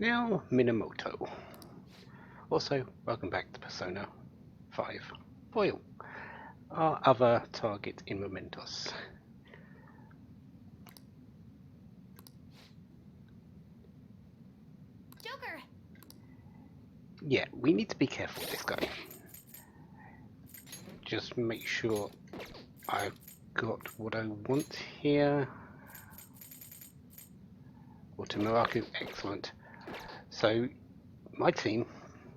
Now, Minamoto. Also, welcome back to Persona 5 Foil, our other target in Mementos. Joker! Yeah, we need to be careful with this guy. Just make sure I've got what I want here. Automuraku, excellent. So, my team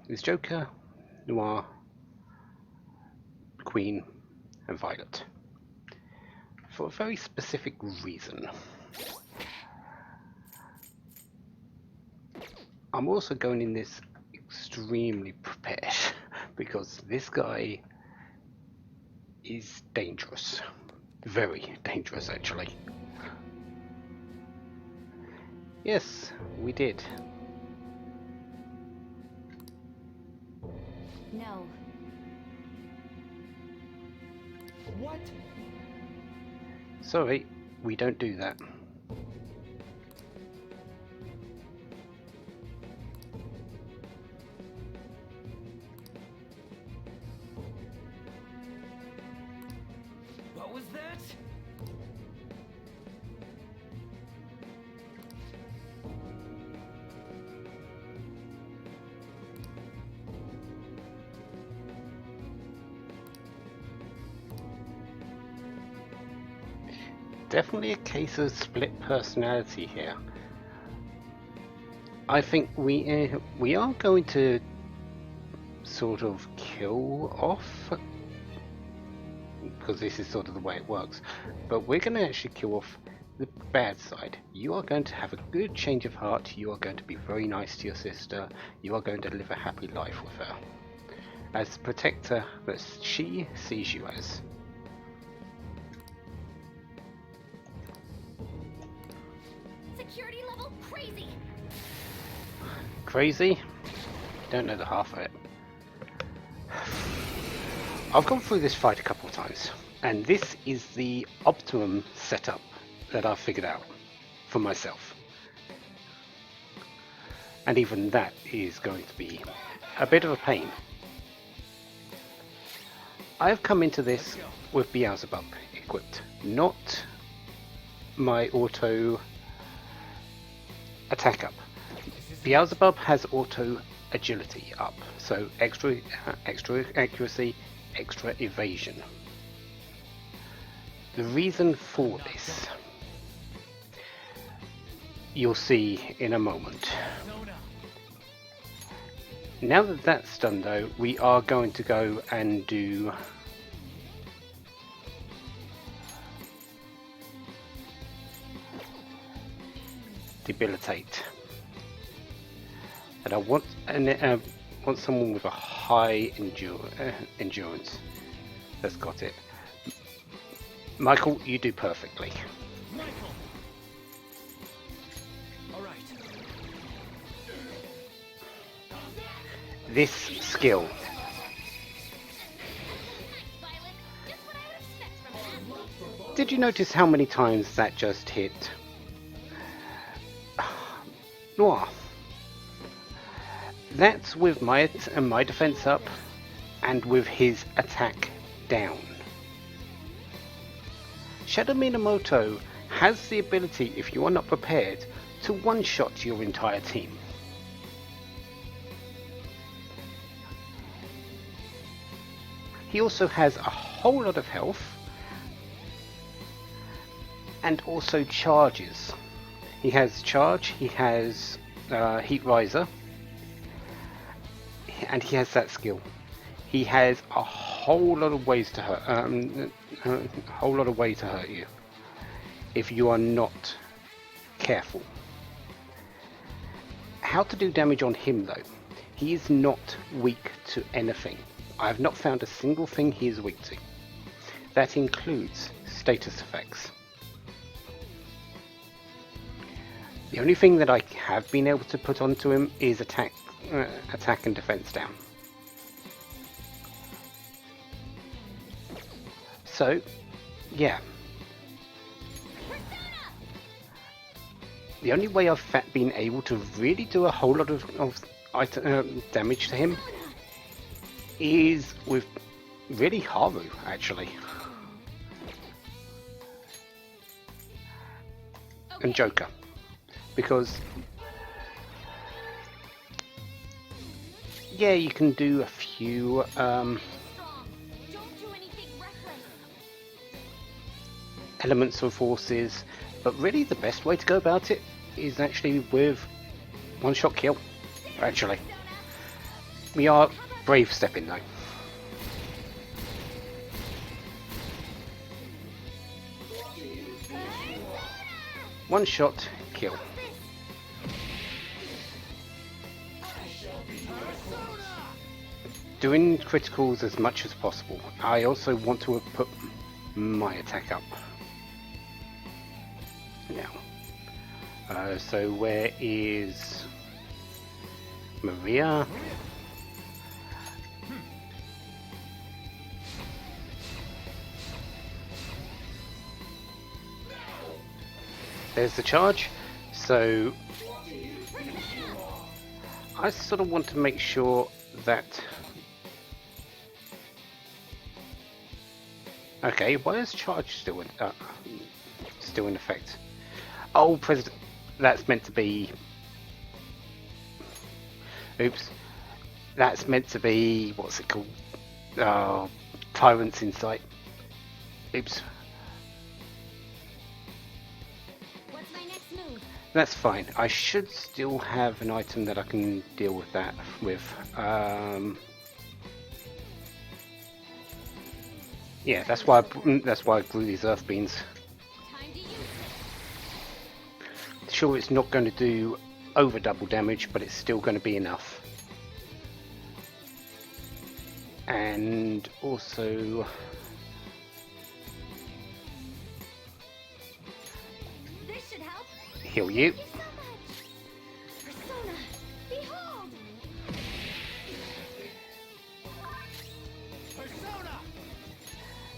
is Joker, Noir, Queen, and Violet. For a very specific reason. I'm also going in this extremely prepared because this guy is dangerous. Very dangerous, actually. Yes, we did. No. What? Sorry, we don't do that. What was that? Definitely a case of split personality here. I think we are going to sort of kill off, because this is sort of the way it works, but we're going to actually kill off the bad side. You are going to have a good change of heart, you are going to be very nice to your sister, you are going to live a happy life with her as the protector that she sees you as. Security level crazy! Crazy? Don't know the half of it. I've gone through this fight a couple of times, and this is the optimum setup that I've figured out for myself. And even that is going to be a bit of a pain. I've come into this with Beelzebub equipped, not my auto attack up. Beelzebub has auto agility up, so extra accuracy, extra evasion. The reason for this, you'll see in a moment. Now that that's done though, we are going to go and do debilitate. And I want someone with a high endurance. That's got it. Michael, you do perfectly. Michael! Alright. This skill. Violet, just what I would expect from that. Did you notice how many times that just hit Noir? That's with my defense up and with his attack down. Shadow Minamoto has the ability, if you are not prepared, to one-shot your entire team. He also has a whole lot of health and also charges. He has charge, he has heat riser, and he has that skill. He has a whole lot of ways to hurt, you if you are not careful. How to do damage on him though? He is not weak to anything. I have not found a single thing he is weak to. That includes status effects. The only thing that I have been able to put onto him is attack and defense down. So, yeah. the only way I've been able to really do a whole lot of damage to him is with really Haru, actually. And Joker. Because, yeah, you can do a few Strong. Don't do anything reckless. elements of forces, but really the best way to go about it is actually with one-shot kill, actually. We are brave stepping though. One shot kill. Doing criticals as much as possible. I also want to put my attack up. Now. So where is Maria? There's the charge. So I sort of want to make sure that... Okay, why is charge still in effect? Oh, President, that's meant to be... Oops. That's meant to be... What's it called? Oh, Tyrant's Insight. Oops. What's my next move? That's fine. I should still have an item that I can deal with that with. Yeah, that's why I grew these earth beans. Time to use it. Sure, it's not going to do over double damage, but it's still going to be enough. And also, This should help. heal you. Thank you so much. Persona, behold. Persona!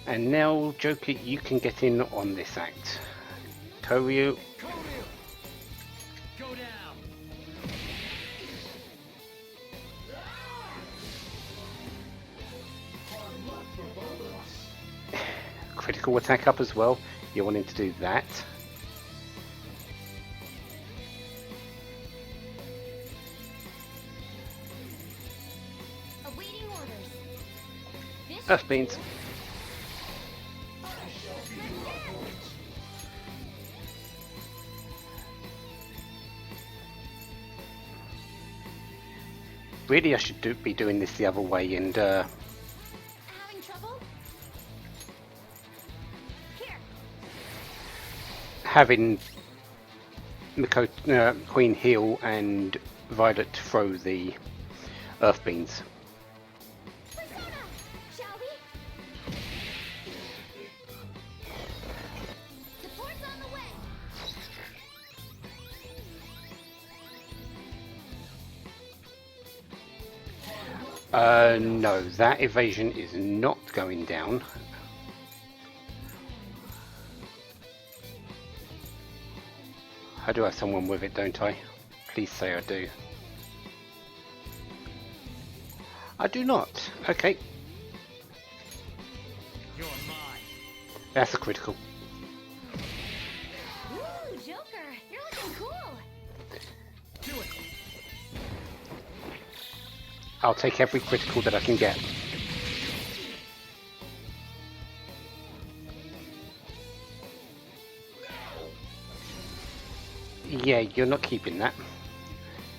And now, Joker, you can get in on this act. Koryu, Koryu! Go down! critical attack up as well. You're wanting to do that. Awaiting orders. This Earth beans. Really, I should be doing this the other way and having trouble? Here. having Queen heal and Violet throw the Earth beans. Persona, shall we? Support's on the way. No, that evasion is not going down. I do have someone with it, don't I? Please say I do. I do not. Okay, You're mine. that's a critical. Ooh, Joker, you're looking cool. Do it. I'll take every critical that I can get. Yeah, you're not keeping that.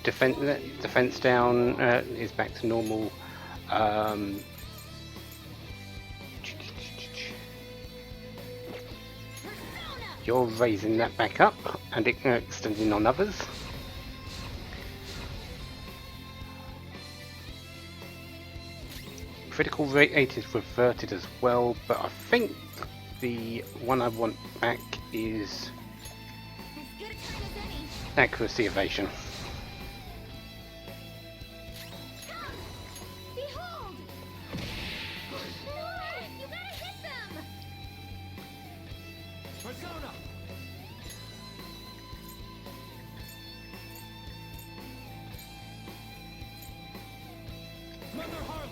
Defense down is back to normal. You're raising that back up and extending on others. Critical rate is reverted as well, but I think the one I want back is As good a time as any. accuracy evasion. Come! Behold! More! You gotta hit them! Persona! Mother Harlot.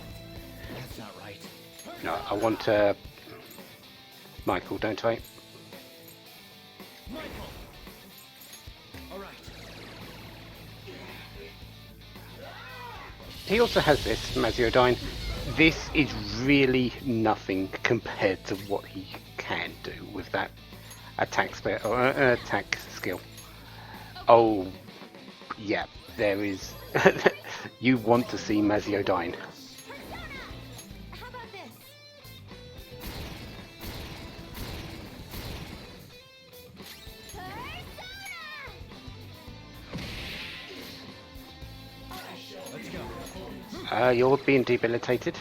That's not right. No, I want Michael, don't I? Michael. All right. He also has this, Maziodyne. This is really nothing compared to what he can do with that attack skill. Oh, yeah, there is. You want to see Maziodyne. Persona! How about this? Persona! Let's go. You're being debilitated.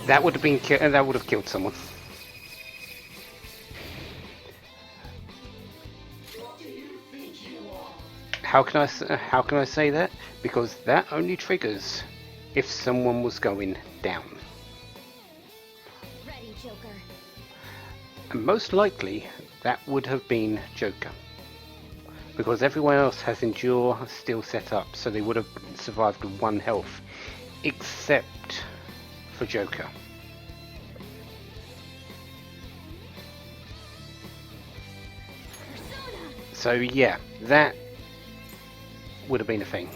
That would have been that would have killed someone. How can I say that? Because that only triggers if someone was going down. Ready, Joker. And most likely that would have been Joker. Because everyone else has Endure still set up, so they would have survived with 1 health. Except for Joker. Persona! So yeah, that would have been a thing.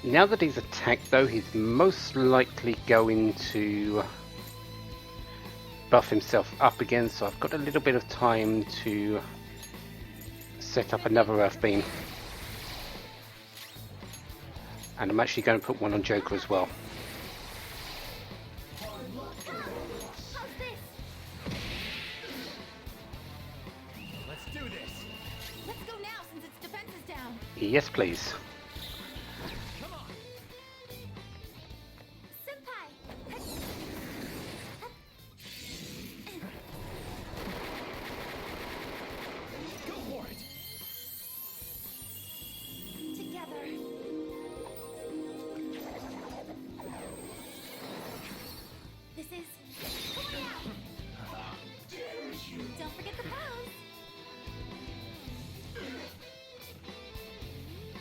Now that he's attacked though, he's most likely going to buff himself up again, so I've got a little bit of time to set up another Earth Beam. And I'm actually going to put one on Joker as well. How's this? Let's do this. Let's go now since its defense is down. Yes, please. Come on. Senpai! Go for it. Together. This is... Don't forget the pose!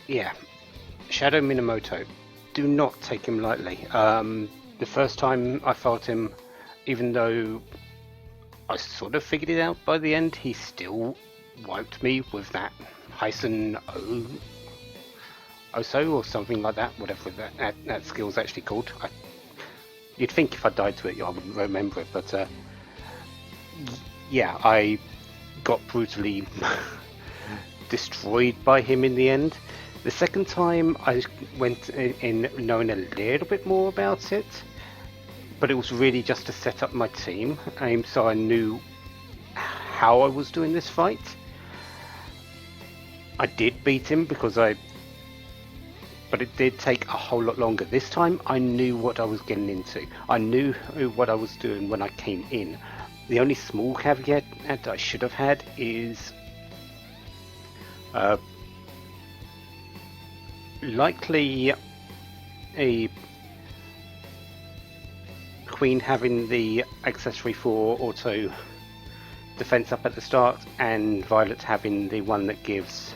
Yeah, Shadow Minamoto. Do not take him lightly. The first time I fought him, even though I sort of figured it out by the end, he still wiped me with that Hyson Oso or something like that, whatever that skill's actually called. You'd think if I died to it, I wouldn't remember it, but yeah, I got brutally destroyed by him in the end. The second time I went in knowing a little bit more about it, but it was really just to set up my team, so I knew how I was doing this fight. I did beat him but it did take a whole lot longer. This time I knew what I was getting into. I knew what I was doing when I came in. The only small caveat that I should have had is likely a Queen having the accessory for auto defense up at the start, and Violet having the one that gives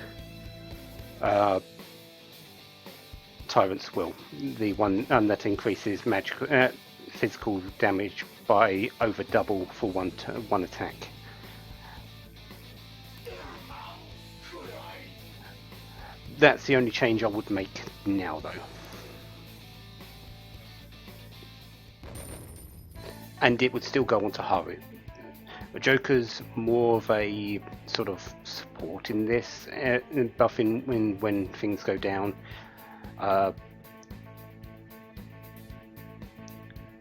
Tyrant's Will, the one that increases physical damage by over double for one attack. That's the only change I would make now, though. And it would still go on to Haru. Joker's more of a sort of support in this, buffing when things go down.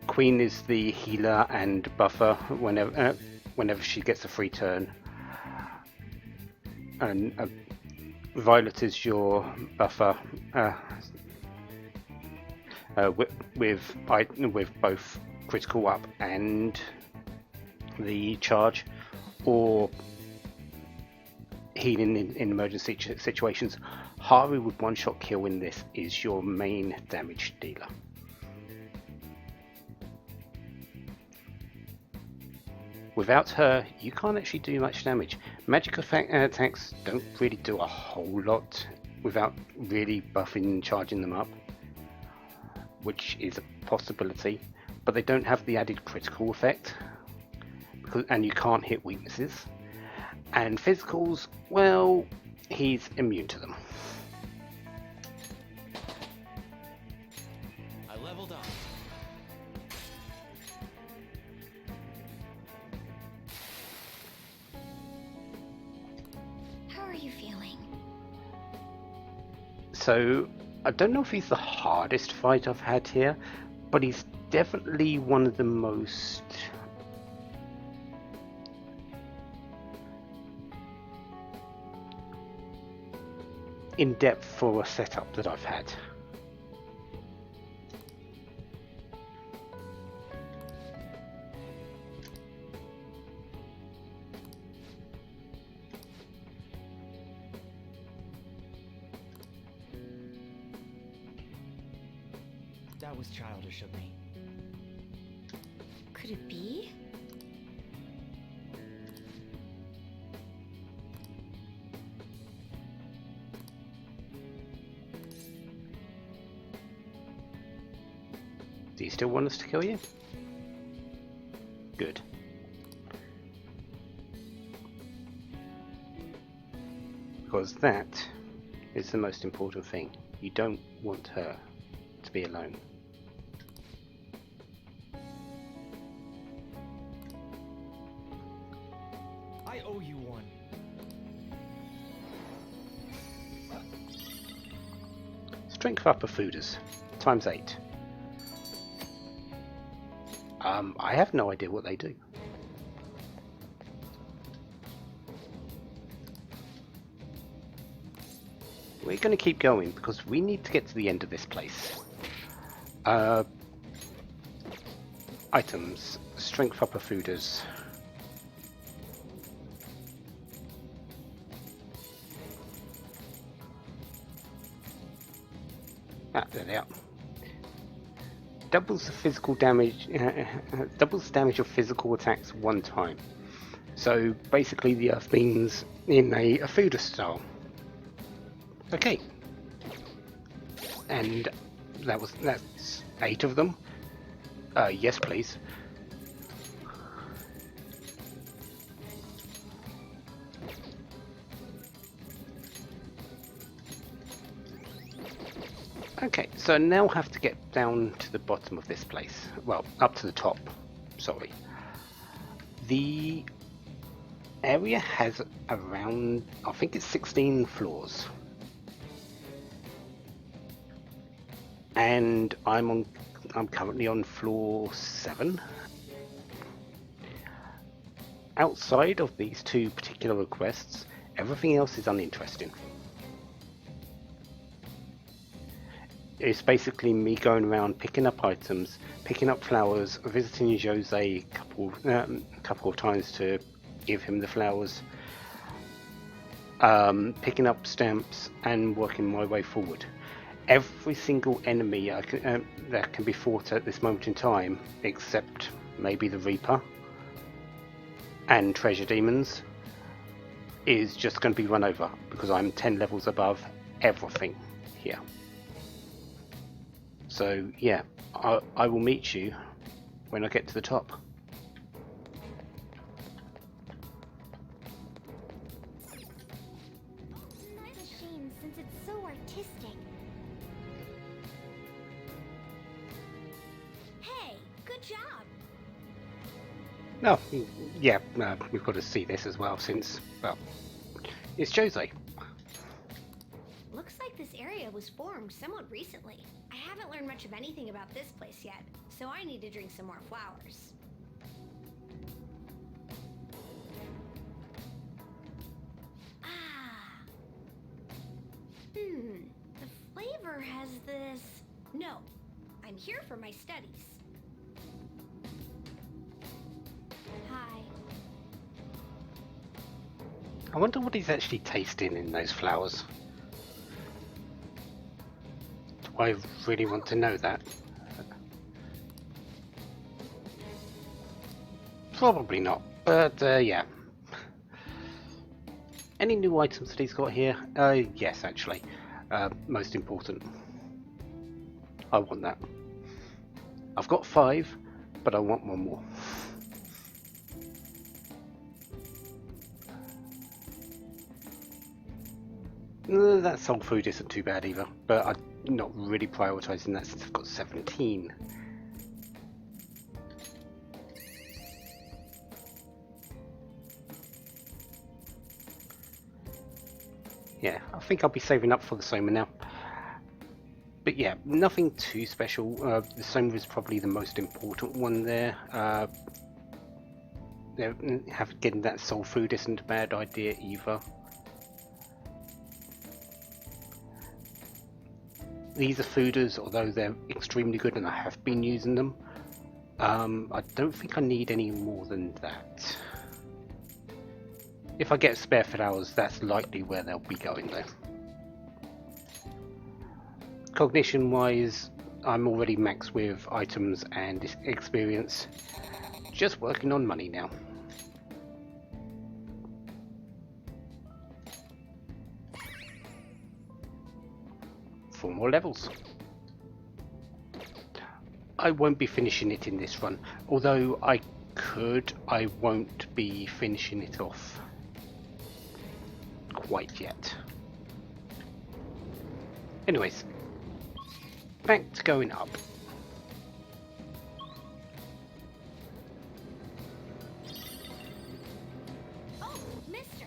Queen is the healer and buffer whenever she gets a free turn, and Violet is your buffer with both critical up and the charge, or healing in emergency situations. Haru with one-shot kill in this is your main damage dealer. Without her, you can't actually do much damage. Magic attacks don't really do a whole lot without really buffing and charging them up, which is a possibility, but they don't have the added critical effect, and you can't hit weaknesses. And physicals, well, he's immune to them. I leveled up. How are you feeling? So, I don't know if he's the hardest fight I've had here, but he's definitely one of the most in-depth for a setup that I've had. That was childish of me. Could it be? Do you still want us to kill you? Good. Because that is the most important thing. You don't want her to be alone. I owe you one. Strength upper fooders, times 8. I have no idea what they do. We're going to keep going because we need to get to the end of this place. Items, strength upper fooders. There they are. Doubles the physical damage. Doubles the damage of physical attacks one time. So basically, the Earth Beams in a fooder style. Okay. And that's 8 of them. Yes, please. Okay, so now have to get down to the bottom of this place. Well, up to the top, sorry. The area has around, I think it's 16 floors. And I'm currently on floor 7. Outside of these 2 particular requests, everything else is uninteresting. It's basically me going around picking up items, picking up flowers, visiting Jose a couple of times to give him the flowers, picking up stamps and working my way forward. Every single enemy that can be fought at this moment in time, except maybe the Reaper and Treasure Demons, is just going to be run over because I'm 10 levels above everything here. So yeah, I will meet you when I get to the top. It's a shame since it's so artistic. Hey, good job. No, yeah, we've got to see this as well since, well, it's Jose. Looks like this area was formed somewhat recently. I haven't learned much of anything about this place yet, so I need to drink some more flowers. Ah. The flavor has this... No, I'm here for my studies. Hi. I wonder what he's actually tasting in those flowers. Do I really want to know that? Probably not, But yeah. Any new items that he's got here? Yes, actually. Most important. I want that. I've got 5, but I want 1 more. That soul food isn't too bad either, but I'm not really prioritising that since I've got 17. Yeah, I think I'll be saving up for the Soma now. But yeah, nothing too special. The Soma is probably the most important one there. Getting that soul food isn't a bad idea either. These are fooders, although they're extremely good and I have been using them. I don't think I need any more than that. If I get spare flowers, that's likely where they'll be going though. Cognition wise, I'm already maxed with items and experience. Just working on money now. Four more levels. I won't be finishing it in this run, although I could. I won't be finishing it off quite yet. Anyways, back to going up. Oh, mister.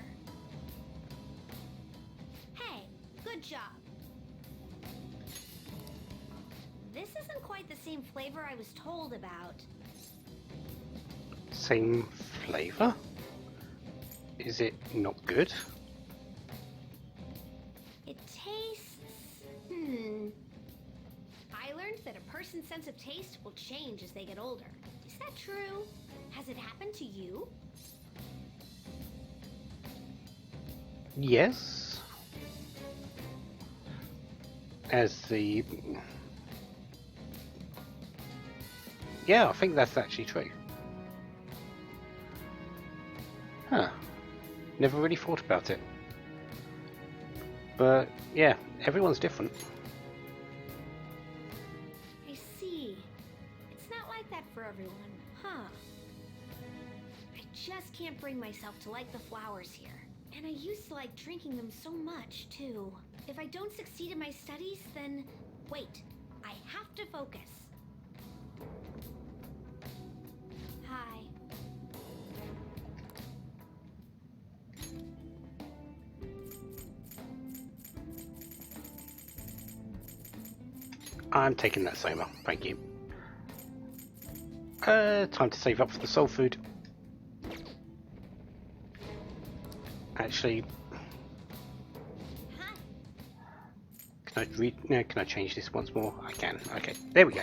Hey, good job. This isn't quite the same flavor I was told about. Same flavour? Is it not good? It tastes... I learned that a person's sense of taste will change as they get older. Is that true? Has it happened to you? Yes. As the... Yeah, I think that's actually true. Huh. Never really thought about it. But yeah, everyone's different. I see. It's not like that for everyone, huh? I just can't bring myself to like the flowers here. And I used to like drinking them so much, too. If I don't succeed in my studies, then... Wait, I have to focus. Hi. I'm taking that Soma, thank you. Time to save up for the soul food. Actually, Hi. can I change this once more? I can. Okay, there we go.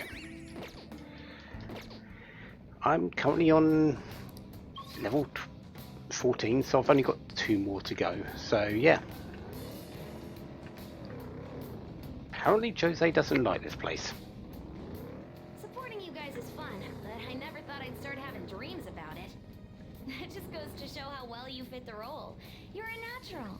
I'm currently on level 14, so I've only got 2 more to go. So yeah. Apparently Jose doesn't like this place. Supporting you guys is fun, but I never thought I'd start having dreams about it. That just goes to show how well you fit the role. You're a natural.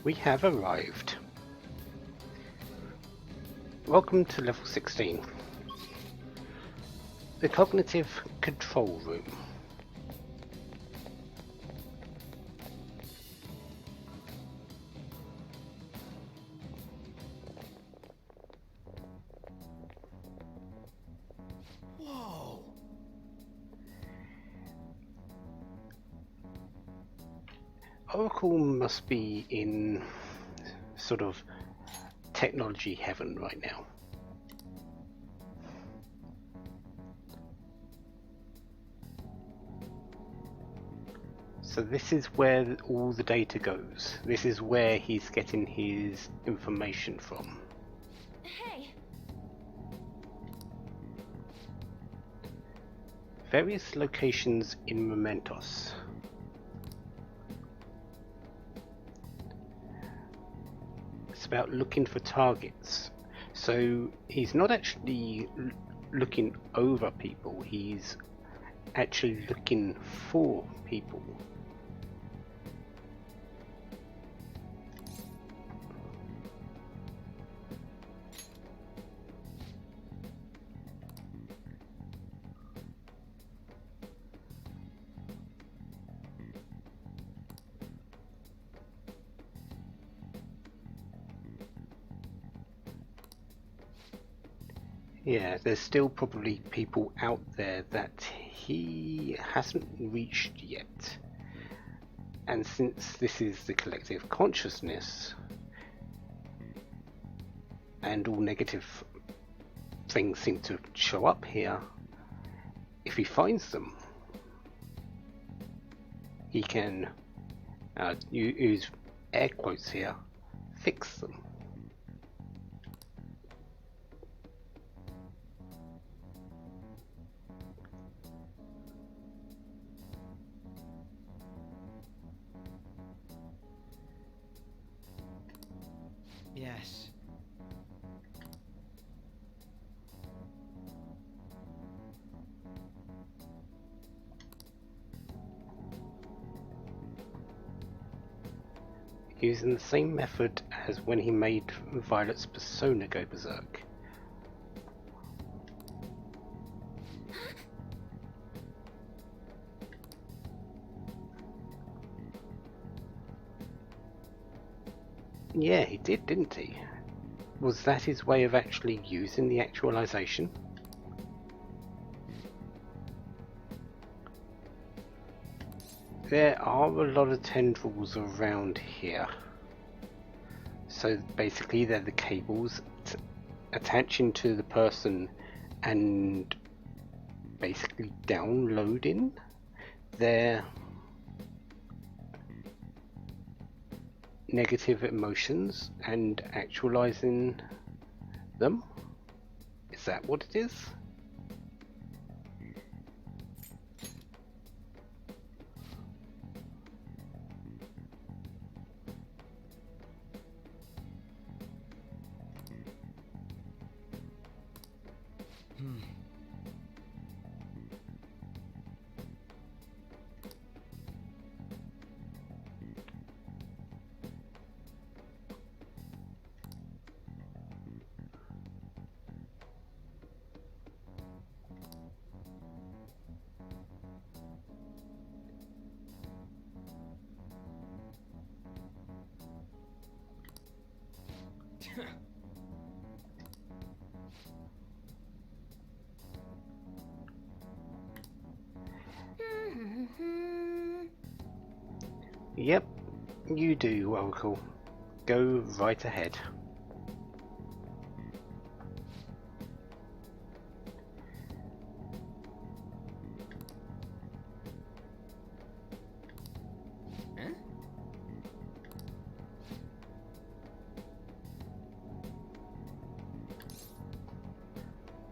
We have arrived. Welcome to level 16. The Cognitive Control Room. Whoa! Oracle must be in sort of technology heaven right now. So this is where all the data goes. This is where he's getting his information from. Hey. various locations in Mementos. It's about looking for targets. So he's not actually looking over people, he's actually looking for people. Yeah, there's still probably people out there that he hasn't reached yet. And since this is the collective consciousness, and all negative things seem to show up here, if he finds them, he can, use air quotes here, fix them. Yes. Using the same method as when he made Violet's persona go berserk. Yeah, he did, didn't he? Was that his way of actually using the actualization? There are a lot of tendrils around here. So basically they're the cables attaching to the person and basically downloading their negative emotions and actualizing them. Is that what it is? Yep, you do, Oracle. Go right ahead. Huh?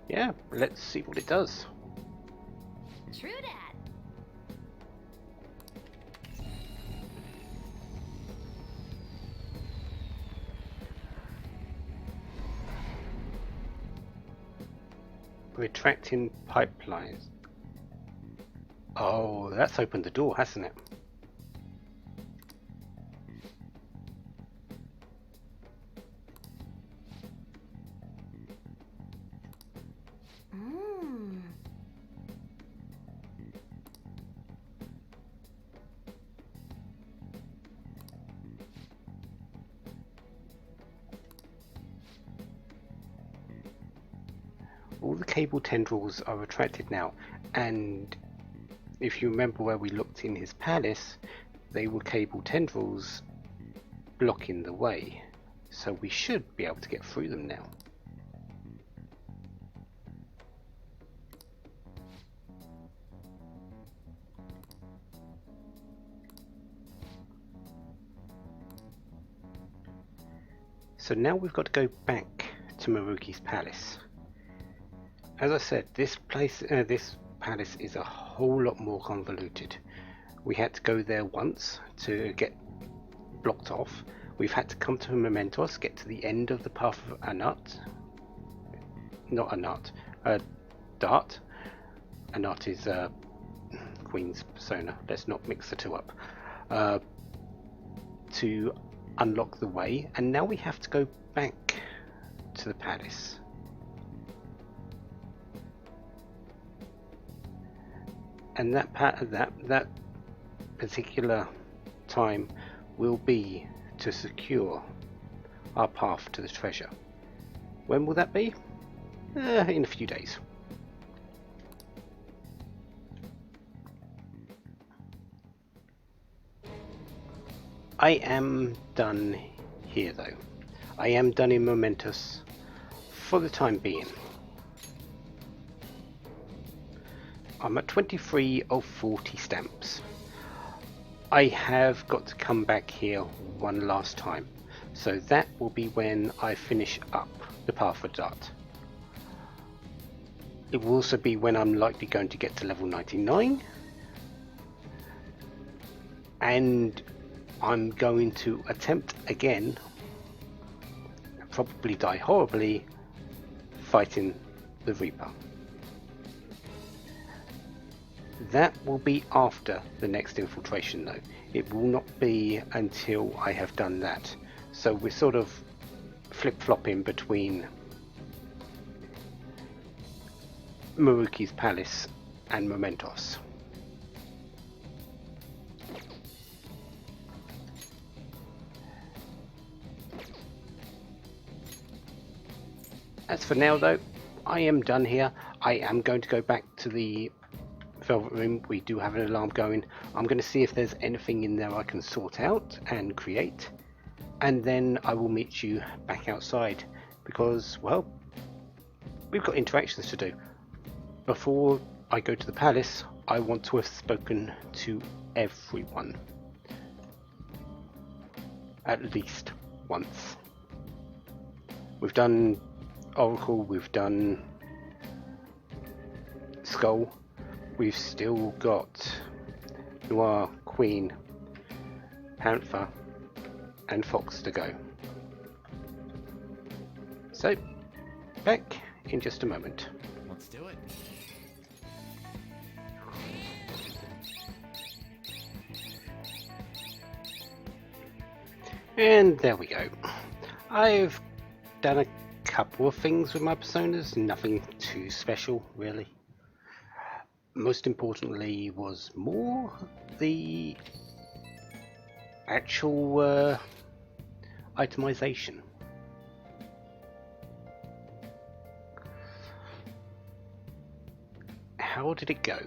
Yeah, let's see what it does. True dat. Retracting pipelines. Oh, that's opened the door, hasn't it? Mmm. All the cable tendrils are retracted now, and if you remember where we looked in his palace, they were cable tendrils blocking the way, so we should be able to get through them now. So now we've got to go back to Maruki's palace. As I said, this palace is a whole lot more convoluted. We had to go there once to get blocked off. We've had to come to Mementos, get to the end of the path of Anat. Not Anat, Dart. Anat is Queen's persona. Let's not mix the two up. To unlock the way, and now we have to go back to the palace. And that particular time will be to secure our path to the treasure. When will that be? In a few days. I am done here though. I am done in Mementos for the time being. I'm at 23 of 40 stamps. I have got to come back here one last time, so that will be when I finish up the Path of Dart. It will also be when I'm likely going to get to level 99, and I'm going to attempt again, probably die horribly, fighting the Reaper. That will be after the next infiltration though. It will not be until I have done that. So we're sort of flip-flopping between Maruki's Palace and Mementos. As for now though, I am done here. I am going to go back to the Velvet Room. We do have an alarm going. I'm going to see if there's anything in there I can sort out and create, and then I will meet you back outside because, well, we've got interactions to do. Before I go to the palace, I want to have spoken to everyone at least once. We've done Oracle, we've done Skull, we've still got Noir, Queen, Panther and Fox to go. So, back in just a moment. Let's do it. And there we go. I've done a couple of things with my personas, nothing too special really. Most importantly was more the actual itemization. How did it go?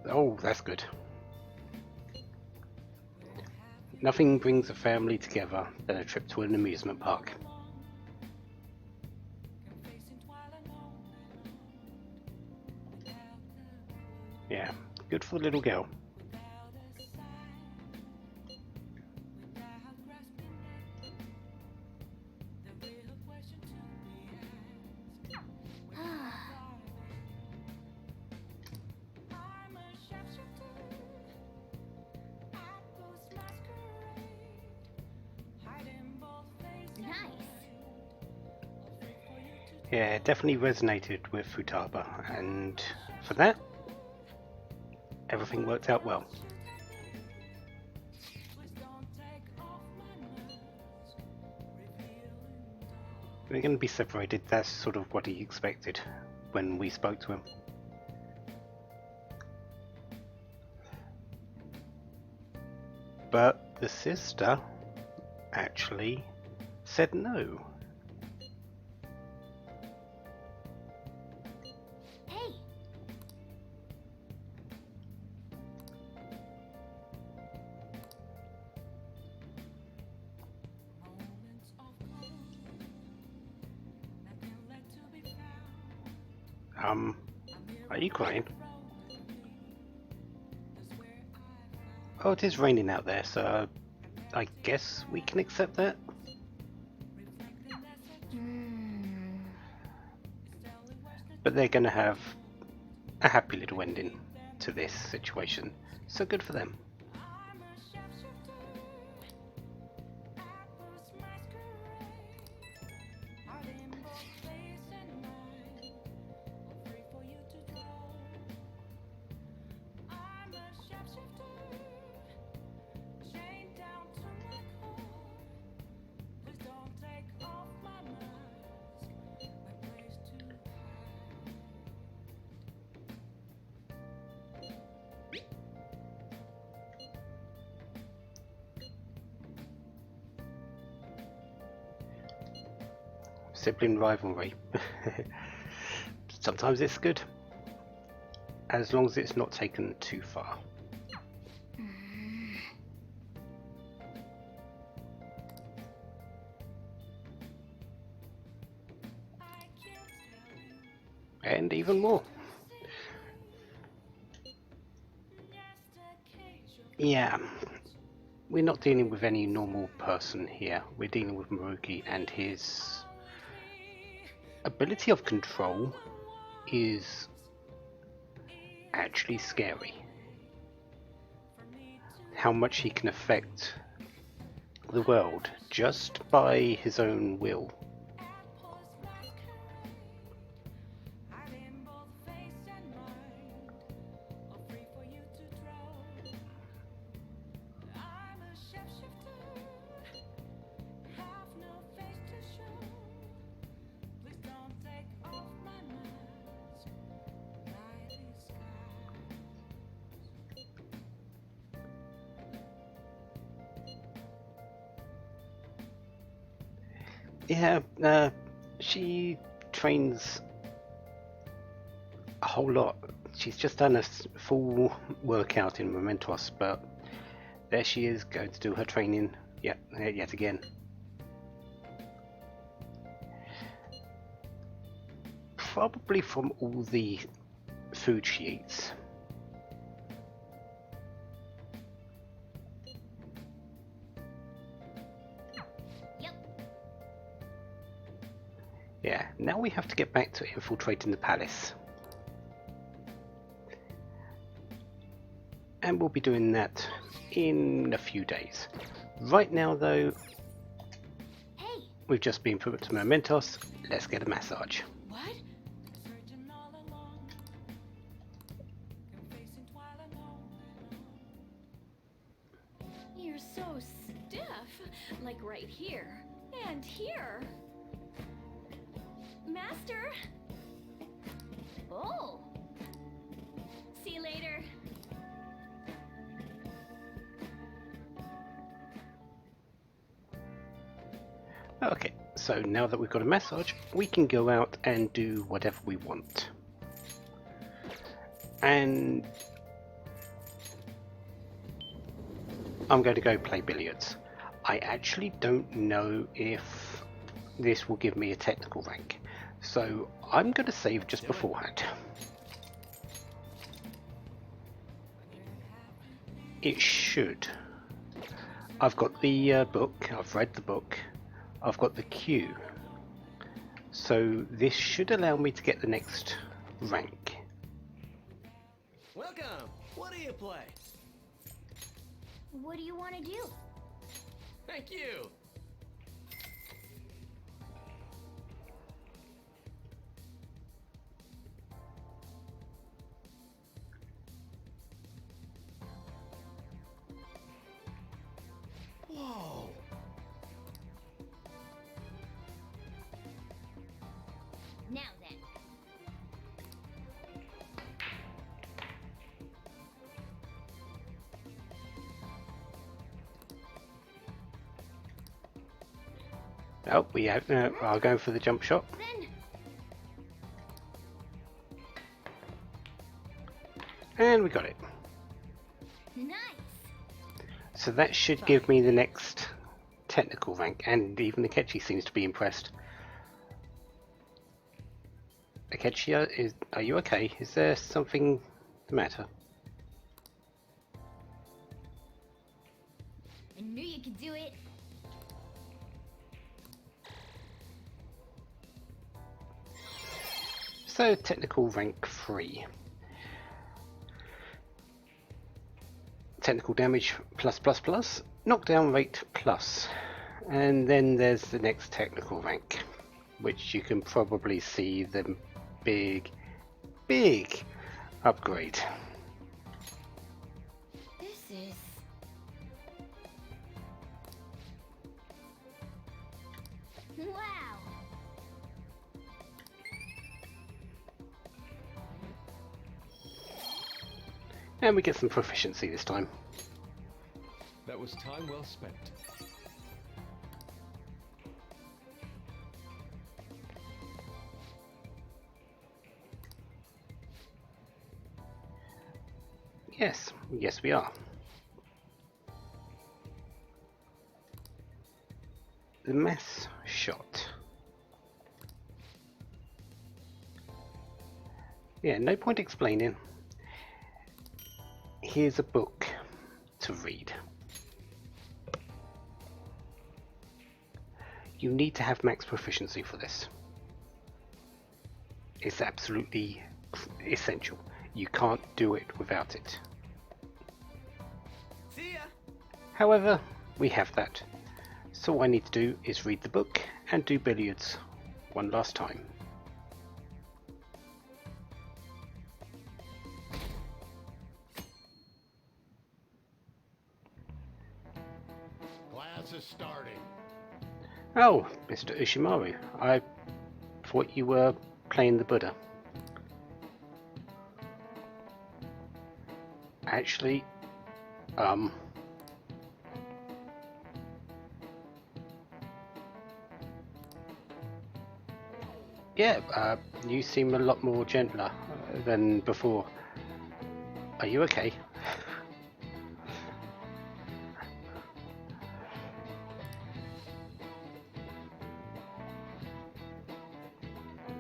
Oh, that's good. Nothing brings a family together than a trip to an amusement park. Yeah, good for the little girl. Yeah, it definitely resonated with Futaba, and for that, everything worked out well. We're going to be separated, that's sort of what he expected when we spoke to him. But the sister actually said no. Are you crying? Oh, it is raining out there, so I guess we can accept that. but they're going to have a happy little ending to this situation. So good for them. Sibling rivalry. Sometimes it's good, as long as it's not taken too far. And even more. Yeah, we're not dealing with any normal person here. We're dealing with Maruki, and his ability of control is actually scary. How much he can affect the world just by his own will. Yeah, she trains a whole lot. She's just done a full workout in Mementos, but there she is going to do her training yet again. Probably from all the food she eats. Yeah, now we have to get back to infiltrating the palace. And we'll be doing that in a few days. Right now though, we've just been put to Mementos. Let's get a massage. What? You're so stiff, like right here and here. Master? Oh. See you later. Okay, so now that we've got a massage, we can go out and do whatever we want. And I'm going to go play billiards. I actually don't know if this will give me a technical rank, so I'm going to save just beforehand. It should. I've got the book, I've read the book, I've got the queue, so this should allow me to get the next rank. Welcome! What do you play? What do you want to do? Thank you! Whoa! Now then. Oh, we have. I'll go for the jump shot. Then And we got it. nice. So that should give me the next technical rank, and even Akechi seems to be impressed. Akechi, are you okay? Is there something the matter? I knew you could do it. So technical rank 3. Technical damage plus plus plus. Knockdown rate plus. And then there's the next technical rank, which you can probably see the big upgrade. This is... Wow! And we get some proficiency this time. That was time well spent. Yes we are. The mass shot. Yeah, no point explaining. Here's a book to read. You need to have max proficiency for this. It's absolutely essential. You can't do it without it. See ya! However, we have that. So all I need to do is read the book and do billiards one last time. Class is starting. Oh, Mr. Ushimaru, I thought you were playing the Buddha. Actually, yeah, you seem a lot more gentler than before. Are you okay?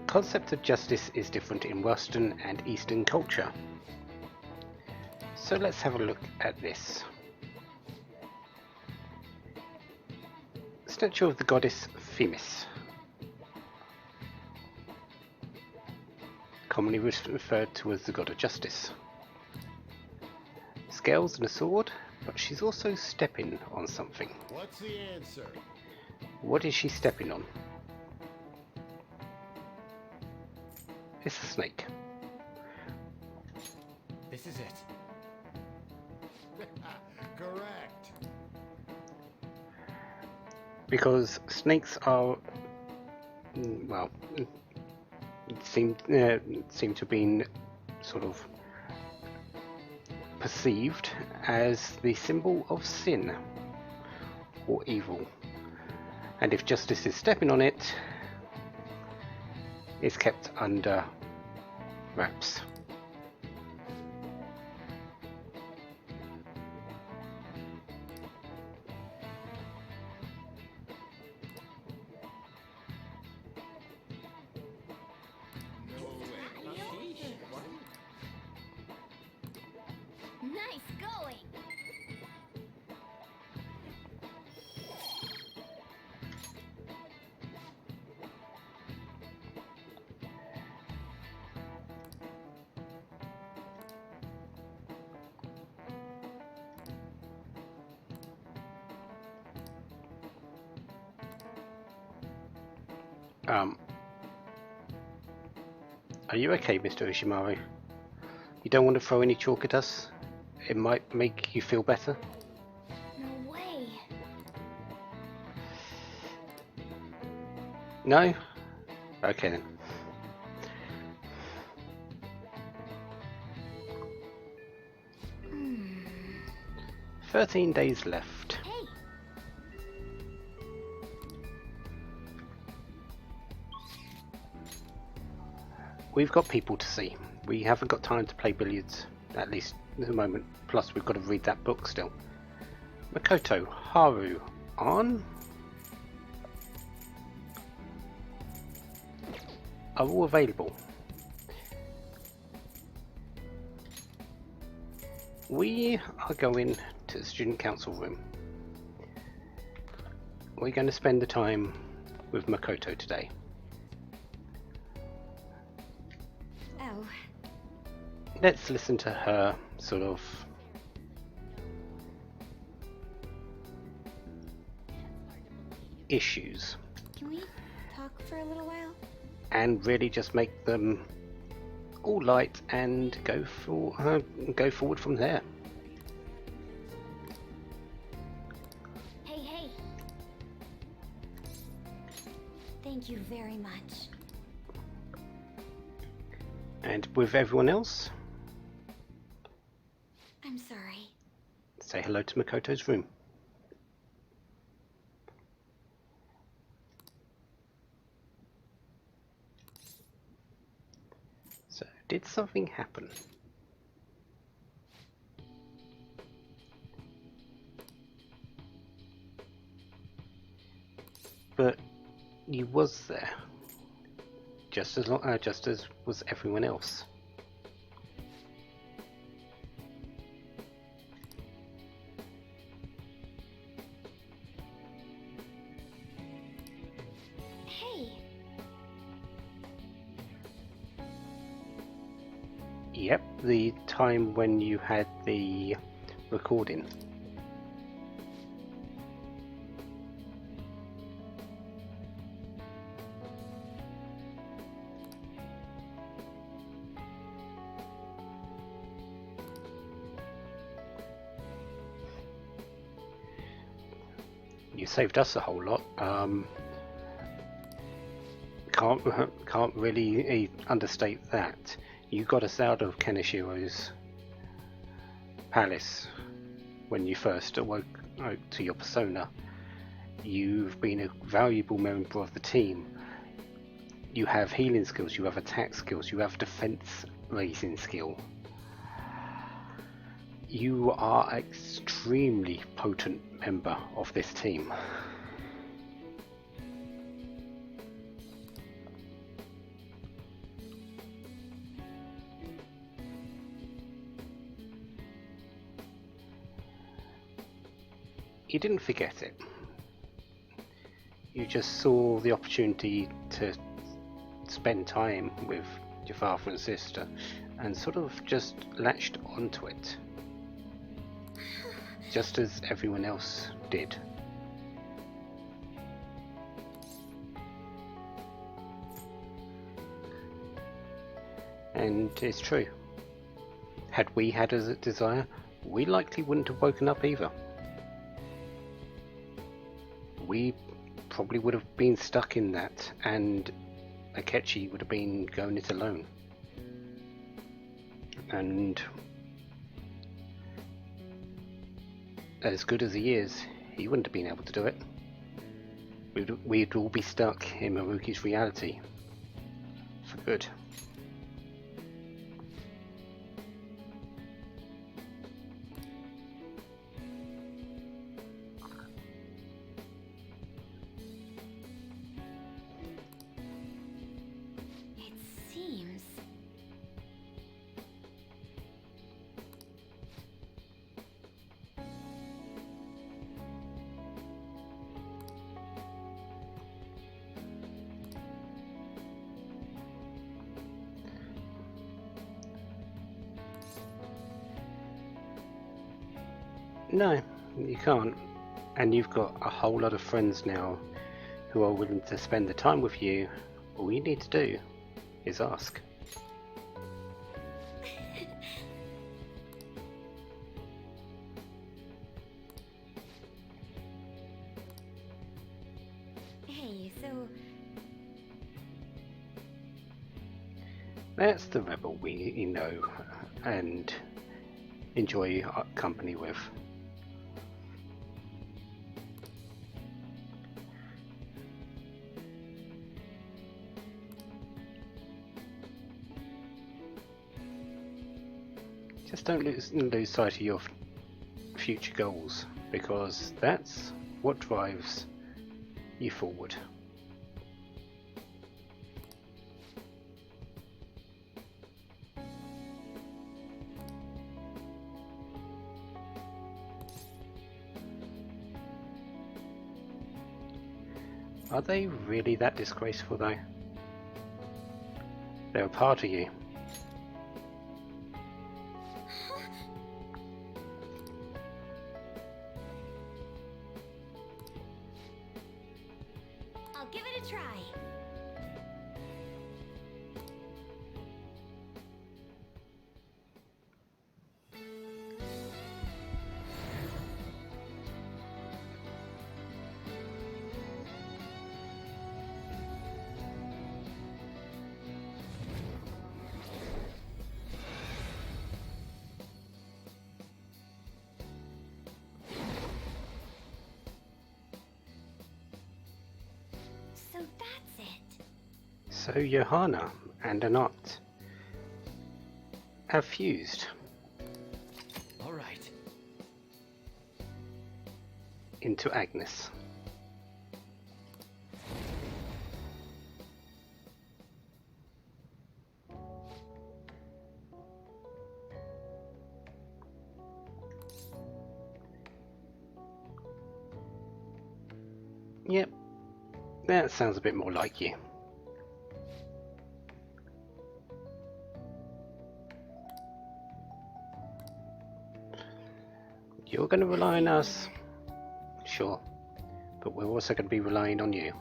Concept of justice is different in Western and Eastern culture. So let's have a look at this. Statue of the goddess Themis. Commonly referred to as the god of justice. Scales and a sword, but she's also stepping on something. What's the answer? What is she stepping on? It's a snake. This is it. Correct. Because snakes are, well, seem to have been sort of perceived as the symbol of sin or evil, and if justice is stepping on it, it's kept under wraps. Nice going! Are you okay, Mr. Ushimaru? You don't want to throw any chalk at us? It might make you feel better. No way! No? Okay then. Hmm. 13 days left. Hey! We've got people to see. We haven't got time to play billiards, at least at the moment. Plus, we've got to read that book still. Makoto, Haru, on? Are all available. We are going to the student council room. We're going to spend the time with Makoto today. let's listen to her sort of issues Can we talk for a little while? and really just make them all light and go forward from there. Hey, hey. Thank you very much. And with everyone else, I'm sorry. say hello to Makoto's room. So, did something happen? But you was there, just as was everyone else. Hey, Yep, the time when you had the recording. You saved us a whole lot. Can't really understate that. You got us out of Kenishiro's palace when you first awoke to your persona. You've been a valuable member of the team. You have healing skills, you have attack skills, you have defense raising skill. You are an extremely potent member of this team. You didn't forget it. You just saw the opportunity to spend time with your father and sister and sort of just latched onto it. Just as everyone else did. And it's true. Had we had a desire, we likely wouldn't have woken up either. We probably would have been stuck in that, and Akechi would have been going it alone. And as good as he is, he wouldn't have been able to do it. We'd all be stuck in Maruki's reality. For good. it seems... No, you can't. And you've got a whole lot of friends now who are willing to spend the time with you. All you need to do is ask. Hey, so... That's the rebel we know and enjoy our company with. Just don't lose sight of your future goals, because that's what drives you forward. Are they really that disgraceful though? They're a part of you. a try. So that's it. So Johanna and Anat have fused All right. into Agnes. Yep, that sounds a bit more like you. You're going to rely on us, sure, but we're also going to be relying on you.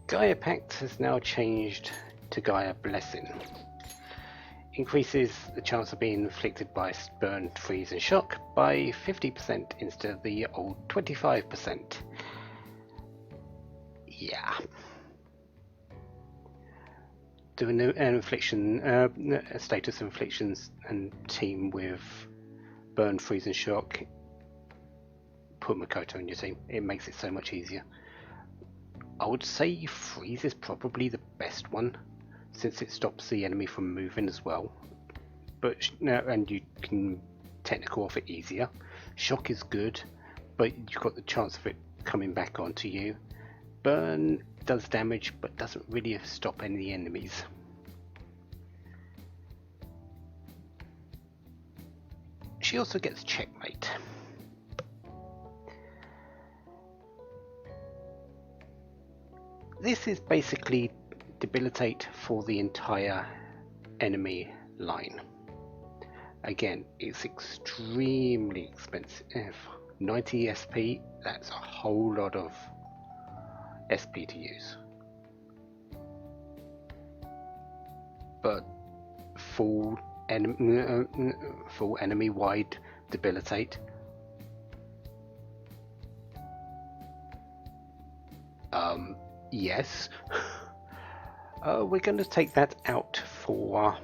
Gaia Pact has now changed to Gaia Blessing. Increases the chance of being inflicted by burn, freeze and shock by 50% instead of the old 25%. Yeah. Do a new infliction, status inflictions and team with burn, freeze and shock. Put Makoto in your team. It makes it so much easier. I would say freeze is probably the best one, since it stops the enemy from moving as well. But and you can technical off it easier. Shock is good, but you've got the chance of it coming back onto you. Burn does damage, but doesn't really stop any enemies. She also gets checkmate. This is basically debilitate for the entire enemy line. Again, it's extremely expensive. 90 SP, that's a whole lot of SP to use. But full enemy wide debilitate. Yes. We're going to take that out for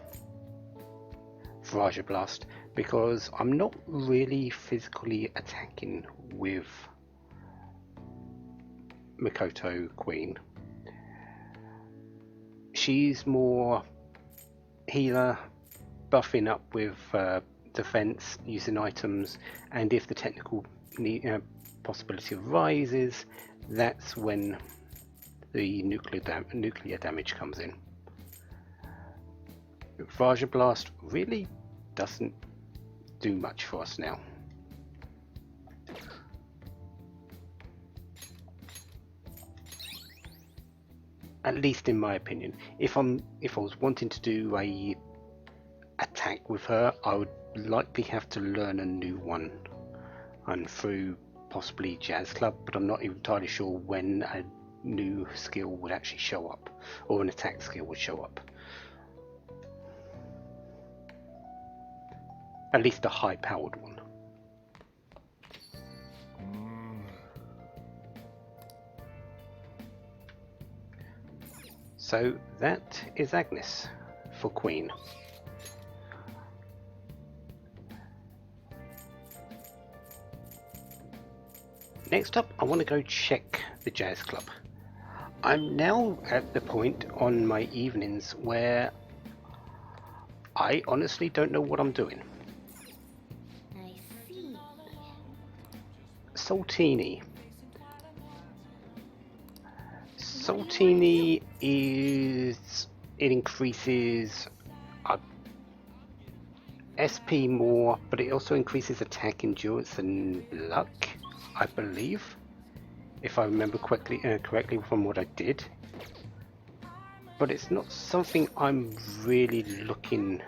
Viraja Blast because I'm not really physically attacking with Makoto Queen. She's more healer, buffing up with defense using items, and if the technical possibility arises, that's when the nuclear damage comes in. Viraja Blast really doesn't do much for us now. At least in my opinion. If I was wanting to do a attack with her, I would likely have to learn a new one, and through possibly Jazz Club, but I'm not entirely sure when a new skill would actually show up, or an attack skill would show up. At least a high powered one. So that is Agnes for Queen. Next up, I want to go check the Jazz Club. I'm now at the point on my evenings where I honestly don't know what I'm doing. I see. Saltini. Saltini is... it increases SP more, but it also increases attack, endurance and luck, I believe, if I remember correctly from what I did. But it's not something I'm really looking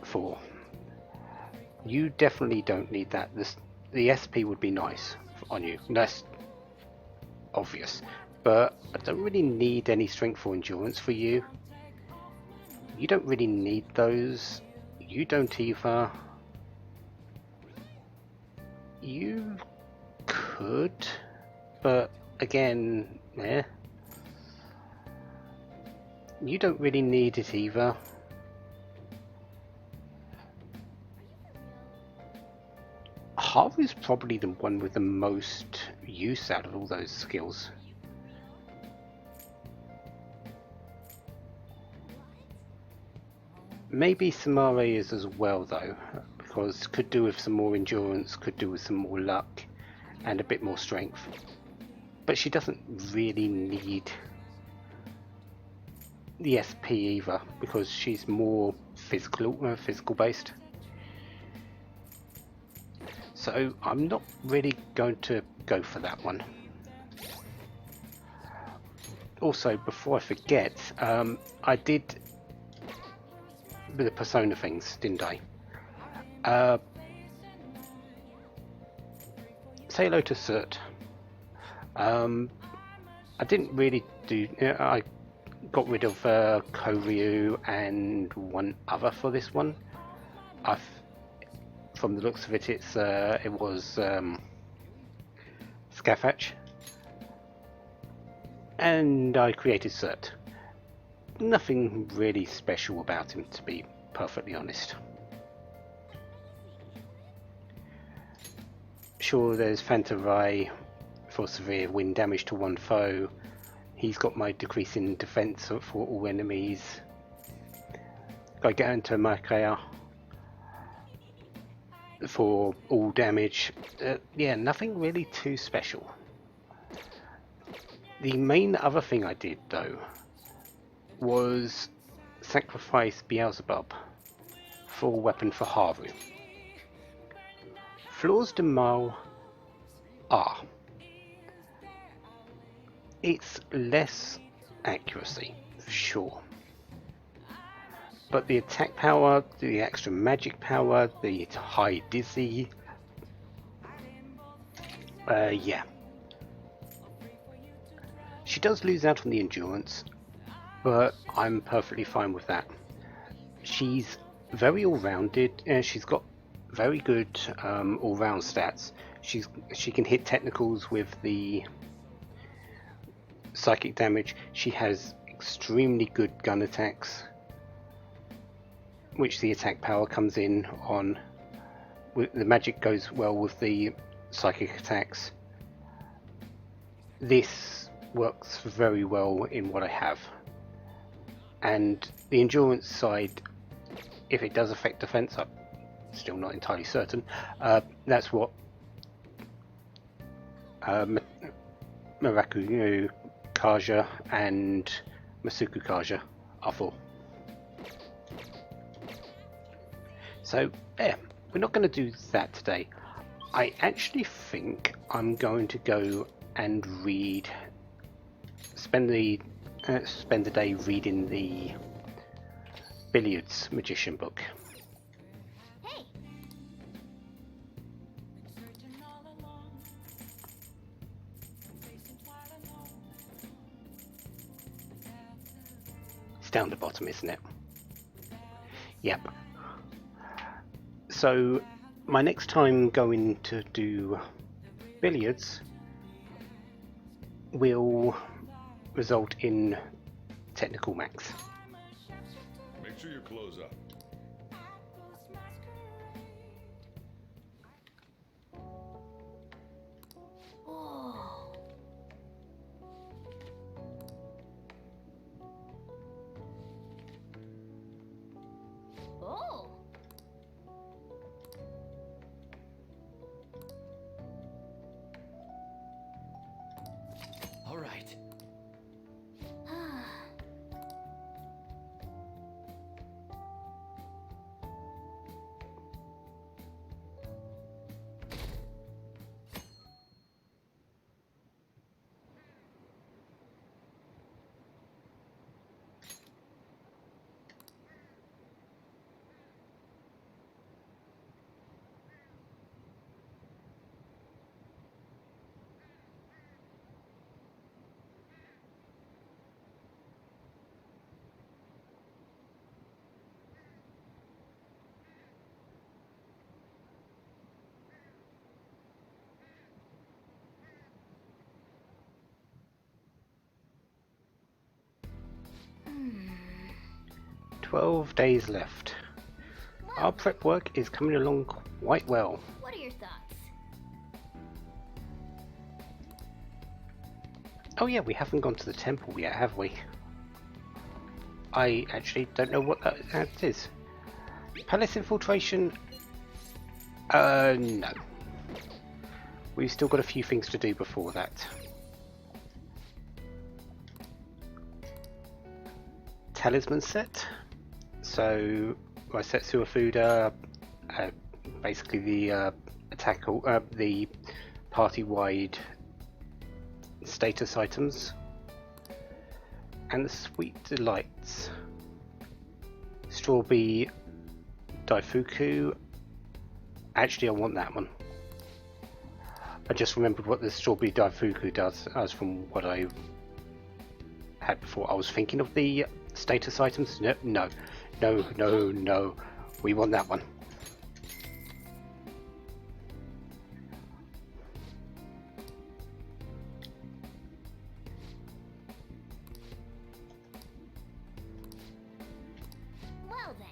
for. You definitely don't need that. the SP would be nice on you. That's obvious. But I don't really need any strength or endurance for you. You don't really need those. You don't either. You could, but again, eh. You don't really need it either. Haru's probably the one with the most use out of all those skills. Maybe Samara is as well though, because could do with some more endurance, could do with some more luck, and a bit more strength. But she doesn't really need the SP either, because she's more physical based. So I'm not really going to go for that one. Also, before I forget, I did the Persona things, didn't I? Say hello to Cert. I didn't really do. I got rid of Koryu and one other for this one. From the looks of it, it was Scafetch, and I created Cert. Nothing really special about him, to be perfectly honest. Sure, there's Fantarai for severe wind damage to one foe. He's got my decrease in defense for all enemies. I get into Makaya for all damage. Yeah, nothing really too special. The main other thing I did though was sacrifice Beelzebub for a weapon for Haru. Flaws de Mal are. It's less accuracy, for sure. But the attack power, the extra magic power, the high dizzy, yeah. She does lose out on the endurance, but I'm perfectly fine with that. She's very all-rounded, she's got very good all-round stats. She can hit technicals with the psychic damage. She has extremely good gun attacks, which the attack power comes in on. The magic goes well with the psychic attacks. This works very well in what I have. And the endurance side, if it does affect defense, I'm still not entirely certain. That's what Miraku Kaja and Masuku Kaja are for. So, yeah, we're not going to do that today. I actually think I'm going to go and spend the day reading the Billiards Magician book. Hey! It's down the bottom, isn't it? Yep. So, my next time going to do billiards will result in technical max. Make sure you close up. Oh. Oh. All right. 12 days left. Our prep work is coming along quite well. What are your thoughts? Oh yeah, we haven't gone to the temple yet, have we? I actually don't know what that is. Palace infiltration? No. We've still got a few things to do before that. Talisman set. So I set Suafuda, basically the the party-wide status items, and the Sweet Delights. Strawberry Daifuku. Actually, I want that one. I just remembered what the Strawberry Daifuku does as from what I had before. I was thinking of the status items. No. We want that one. Well then.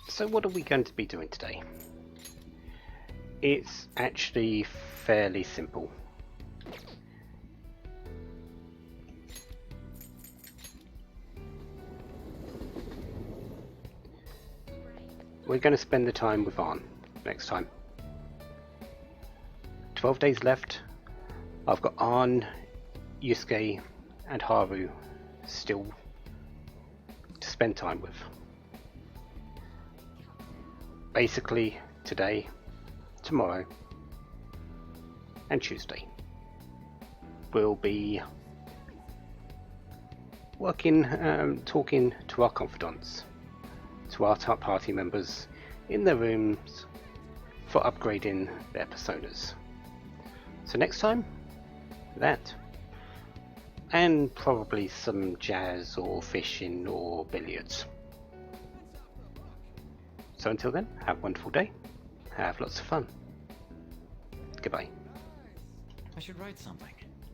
So what are we going to be doing today? It's actually fairly simple. We're going to spend the time with Arn next time. 12 days left. I've got Arn, Yusuke and Haru still to spend time with. Basically today, tomorrow and Tuesday we'll be working, talking to our confidants, to our top party members in their rooms for upgrading their personas. So next time, that, and probably some jazz or fishing or billiards. So until then, have a wonderful day, have lots of fun. Goodbye. I should write something.